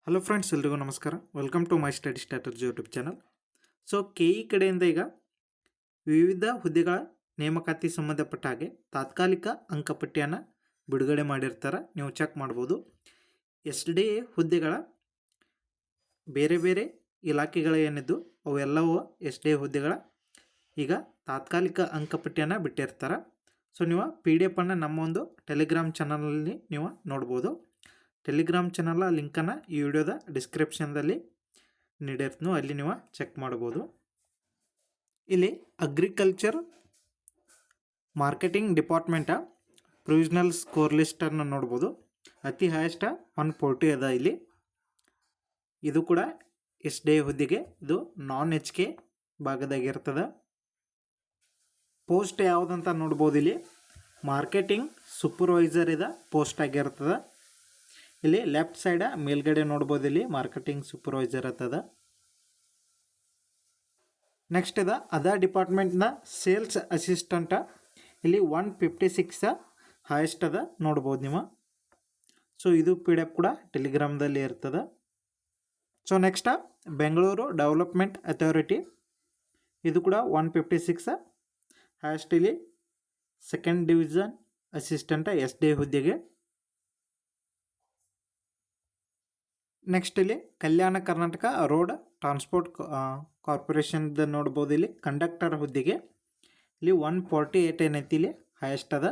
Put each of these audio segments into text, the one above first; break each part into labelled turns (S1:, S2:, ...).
S1: Hello friends, ಎಲ್ರಿಗೂ ನಮಸ್ಕಾರ. Welcome to my study strategy YouTube channel. So KE ಕಡೆಯಿಂದ ಈಗ ವಿವಿಧ ಹುದ್ದೆಗಳ ನೇಮಕಾತಿ ಸಂಬಂಧಪಟ್ಟ ಹಾಗೆ ತಾತ್ಕಾಲಿಕ ಅಂಕಪಟ್ಟಿಯನ್ನು ಬಿಡುಗಡೆ ಮಾಡಿರ್ತಾರೆ. ನೀವು ಚೆಕ್ ಮಾಡ್ಬೋದು. SDA ಹುದ್ದೆಗಳ ಬೇರೆ ಬೇರೆ ಇಲಾಖೆಗಳು ಏನಿದ್ದು ಅವೆಲ್ಲವೂ SDA ಹುದ್ದೆಗಳ ಈಗ ತಾತ್ಕಾಲಿಕ ಅಂಕಪಟ್ಟಿಯನ್ನು ಬಿಟ್ಟಿರ್ತಾರೆ. ಸೊ ನೀವು PDF ಅನ್ನು ನಮ್ಮ ಒಂದು ಟೆಲಿಗ್ರಾಮ್ ಚಾನಲಲ್ಲಿ ನೀವು ನೋಡ್ಬೋದು. ಟೆಲಿಗ್ರಾಮ್ ಚಾನಲ್ ಲಿಂಕನ್ನು ಈ ವಿಡಿಯೋದ ಡಿಸ್ಕ್ರಿಪ್ಷನ್ದಲ್ಲಿ ನೀಡಿರ್ತೀನಿ, ಅಲ್ಲಿ ನೀವು ಚೆಕ್ ಮಾಡ್ಬೋದು. ಇಲ್ಲಿ agriculture marketing department provisional score ಲಿಸ್ಟನ್ನು ನೋಡ್ಬೋದು. ಅತಿ ಹೈಯೆಸ್ಟ್ 140 ಅದ ಇಲ್ಲಿ. ಇದು ಕೂಡ SDA ಹುದ್ದೆಗೆ, ಇದು non-HK ಭಾಗದಾಗಿರ್ತದೆ. ಪೋಸ್ಟ್ ಯಾವುದಂತ ನೋಡ್ಬೋದು. ಇಲ್ಲಿ ಮಾರ್ಕೆಟಿಂಗ್ ಸೂಪರ್ವೈಸರ್ ಇದ ಪೋಸ್ಟ್ ಆಗಿರ್ತದೆ. ಇಲ್ಲಿ ಲೆಫ್ಟ್ ಸೈಡ್ ಮೇಲ್ಗಡೆ ನೋಡ್ಬೋದು, ಇಲ್ಲಿ ಮಾರ್ಕೆಟಿಂಗ್ ಸೂಪರ್ವೈಸರ್ ಅಂತದ. ನೆಕ್ಸ್ಟ್ ಇದೆ ಅದರ್ ಡಿಪಾರ್ಟ್ಮೆಂಟ್ನ ಸೇಲ್ಸ್ ಅಸಿಸ್ಟೆಂಟ. ಇಲ್ಲಿ 156 ಹೈಯೆಸ್ಟ್ ಅದ ನೋಡ್ಬೋದು ನೀವು. ಸೊ ಇದು PDF ಕೂಡ ಟೆಲಿಗ್ರಾಮ್ದಲ್ಲಿ ಇರ್ತದೆ. So next Bengaluru development authority, ಇದು ಕೂಡ 156 ಹೈಯೆಸ್ಟ್. ಇಲ್ಲಿ ಸೆಕೆಂಡ್ ಡಿವಿಷನ್ ಅಸಿಸ್ಟೆಂಟ SDA ಹುದ್ದೆಗೆ. ನೆಕ್ಸ್ಟ್ ಇಲ್ಲಿ ಕಲ್ಯಾಣ ಕರ್ನಾಟಕ ರೋಡ್ ಟ್ರಾನ್ಸ್ಪೋರ್ಟ್ ಕಾರ್ಪೊರೇಷನ್ದ ನೋಡ್ಬೋದು. ಇಲ್ಲಿ ಕಂಡಕ್ಟರ್ ಹುದ್ದೆಗೆ ಇಲ್ಲಿ 148 ಏನೈತಿ, ಇಲ್ಲಿ ಹೈಯೆಸ್ಟ್ ಅದ.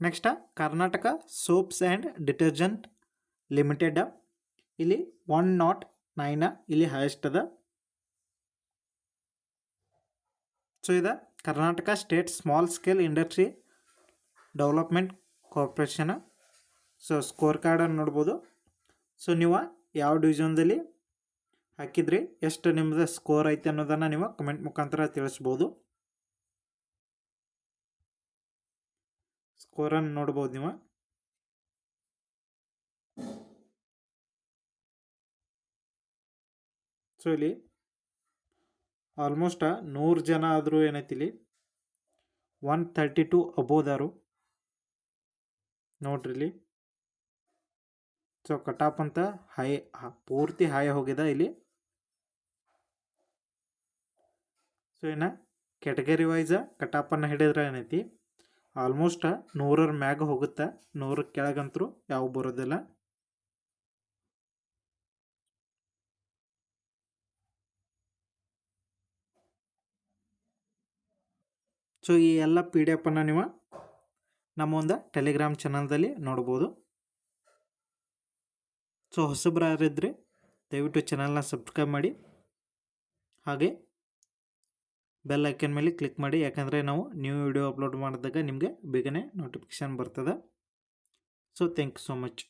S1: Next Karnataka soaps and detergent limited, ಇಲ್ಲಿ 109 ಇಲ್ಲಿ ಹೈಯೆಸ್ಟ್ ಅದ. ಸೊ ಇದು Karnataka state small scale industry development corporation. So score ಕಾರ್ಡನ್ನು ನೋಡ್ಬೋದು. ಸೊ ನೀವು ಯಾವ ಡಿವಿಷನ್ದಲ್ಲಿ ಹಾಕಿದ್ರಿ, ಎಷ್ಟು ನಿಮ್ಮದು ಸ್ಕೋರ್ ಐತೆ ಅನ್ನೋದನ್ನು ನೀವು ಕಮೆಂಟ್ ಮುಖಾಂತರ ತಿಳಿಸ್ಬೋದು. ಸ್ಕೋರನ್ನು ನೋಡ್ಬೋದು ನೀವು. ಸೊ ಇಲ್ಲಿ ಆಲ್ಮೋಸ್ಟ್ 100 ಜನ ಆದರೂ ಏನೈತಿ, ಇಲ್ಲಿ 132 ಅಬೋದಾರು ನೋಡ್ರಿ ಇಲ್ಲಿ. ಸೊ ಕಟಾಪ್ ಅಂತ ಪೂರ್ತಿ ಹೈ ಹೋಗಿದೆ ಇಲ್ಲಿ. ಸೊ ಇನ್ನು ಕ್ಯಾಟಗರಿ ವೈಸ್ ಕಟಾಪನ್ನು ಹಿಡಿದ್ರೆ ಏನೈತಿ, ಆಲ್ಮೋಸ್ಟ್ 100ರ ಮ್ಯಾಗ ಹೋಗುತ್ತೆ. 100 ಕೆಳಗಂತರೂ ಯಾವ ಬರೋದಿಲ್ಲ. ಸೊ ಈ ಎಲ್ಲ PDF ಅನ್ನು ನೀವು ನಮ್ಮ ಒಂದು ಟೆಲಿಗ್ರಾಮ್ ಚಾನಲ್ದಲ್ಲಿ ನೋಡ್ಬೋದು. ಸೊ ಹೊಸಬ್ರಾರಿದ್ದರೆ ದಯವಿಟ್ಟು ಚಾನಲ್ನ ಸಬ್ಸ್ಕ್ರೈಬ್ ಮಾಡಿ, ಹಾಗೆ ಬೆಲ್ ಐಕನ್ ಮೇಲೆ ಕ್ಲಿಕ್ ಮಾಡಿ. ಯಾಕಂದರೆ ನಾವು ನ್ಯೂ ವಿಡಿಯೋ ಅಪ್ಲೋಡ್ ಮಾಡಿದಾಗ ನಿಮಗೆ ಬೇಗನೆ ನೋಟಿಫಿಕೇಶನ್ ಬರ್ತದೆ. So thank you so much.